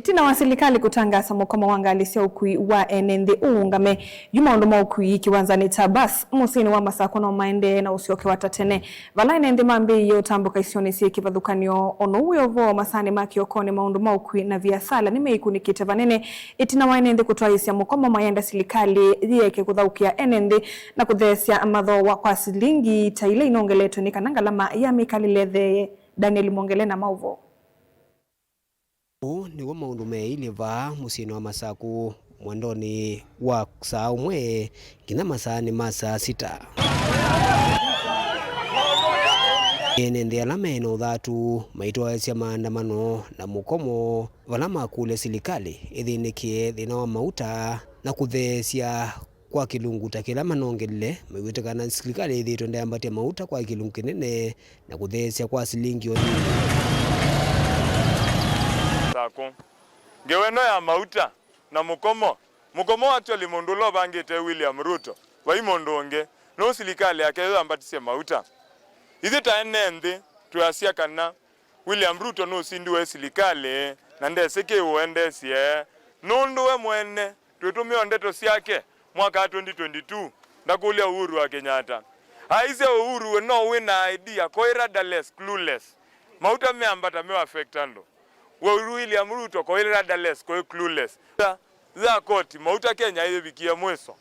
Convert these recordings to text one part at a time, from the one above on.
Tina wa serikali kutangaza mukoma wangalisia ukui wa enende uungame yuma ndoma ukui kiwanzani cha bus musini wa masako na maende na usioke watatene vala enende mambi yo tambuka isioni siye kivadhukanio ono uyovo masani maki okone maunduma ukui na viasala nimeikuniki vanene itina wa enende kutuaisia mukoma mayenda serikali yeke kudhaukia enende na kudhesia amadho wa kwa silingi taile inongeleto ni kanangalama ya mikali lethe Daniel Mongele na mauvo. Ni wa maundu meili va musini wa masaku mwandoni wa saa umwe kina masani masa sita. Enende alama eno dhatu maitoa maandamano na mukomo valama kule serikali ithinikie thina wa mauta na kuthesia kwa kilungu takila manongelele mwiwitikana serikali ithitwe ndayambatia mauta kwa kilungu kinene na kuthesia kwa silingi oni sako ngeweno ya mauta na mukomo actually mondulo bangite William Ruto wai mondonge no serikali yake yambatise mauta ithi taenende tuasia kana William Ruto no sindiwe serikali na ndeseke uendesie nondowe mwene tutumio ndeto siake mwaka 2022 ndakulia Uhuru wa Kenyatta aize Uhuru no wina idea koiradaless clueless mauta meambata me affectando William Ruto koiradaless clueless za koti mauta Kenya ile bikia mweso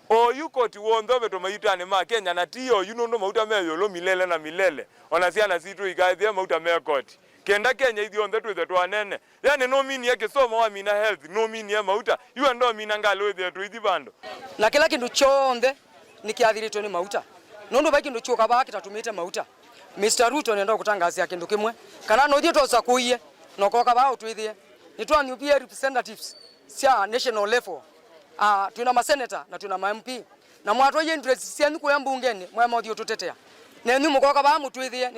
o yukoti wondo beto mayita ne ma Kenya na tiyo yunondo mauta meyo lo milele na milele onasiana situ igaithia mauta me koti kenda Kenya ithi on the to anene yani no mini yake soma wa mina health no mini ya mauta yu ndo mina ngalo ithi to ithi bando na kila kindu chonde nikiathirito ni mauta nondo baki ndo choka baki tatumite mauta Mr. Ruto nenda kutangazia kindu kimwe kana no thito za kuiye no koka ba utwithie nitwa new representatives sia national level tuna ma senator na tuna ma MP na mwatwa ye interest sia niku ya mbungeni mwa mothio tutetea na nyu mukoka ba mutwithie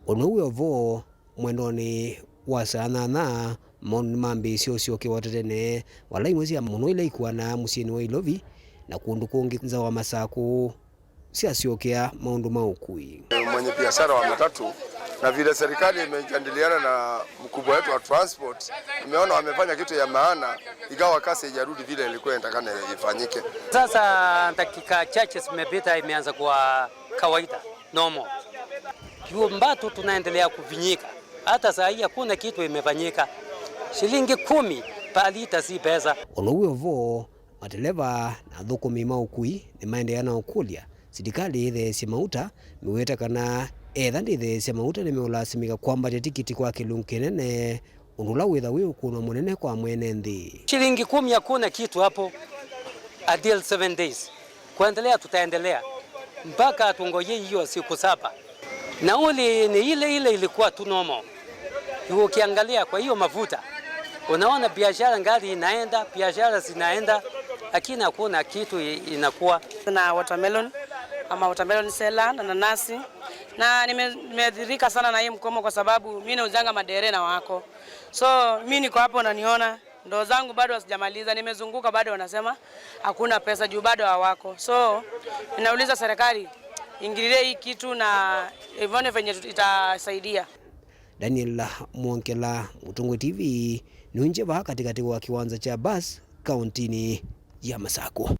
ono uyovo mwendoni wa sanana mon mambi sio kiwatetene wala imwezi ya muno ile ikuana musini wa Ilovi na kundu kungi nza wa masaku sia siokea maundu maukui mwenye biashara wa matatu na vile serikali imejadiliana na mkubwa wetu wa transport imeona wamefanya kitu ya maana igawa kasi ijarudi vile ilikuwa inatakana ifanyike. Sasa dakika chache zimepita imeanza kwa kawaida normal. Kiumbato tunaendelea kuvinyika. Hata saa hii hakuna kitu imefanyika. Shilingi 10 pa lita si pesa. Ono uyovo madereva na thukumi maukui ni maendeana okulia. Serikali ithesi mauta miweta kana etha ndithesi mauta ni meulasimika kwamba tikiti kwa kilungu kinene undula witha wi ukuno munene kwa mwene nthi. Shilingi 10 hakuna kitu hapo. Until 7 days. Kuendelea tutaendelea mpaka tungoje hiyo siku 7. Nauli ni ile ilikuwa tu normal. Ukiangalia kwa hiyo mafuta unaona biashara ngali inaenda, biashara zinaenda lakini hakuna kitu inakuwa. Na watermelon ama watermelon seller na nanasi na nimedhirika sana na hii mkomo kwa sababu mimi nauzanga madere na wako. So mimi niko hapo na niona ndo zangu bado wasijamaliza, nimezunguka bado wanasema hakuna pesa juu bado hawako. So ninauliza serikali ingililie hii kitu na ivone venye itasaidia. Daniel Mongele, Mutungu TV, nunje ba katikati wa kiwanza cha bus kauntini ya Masako.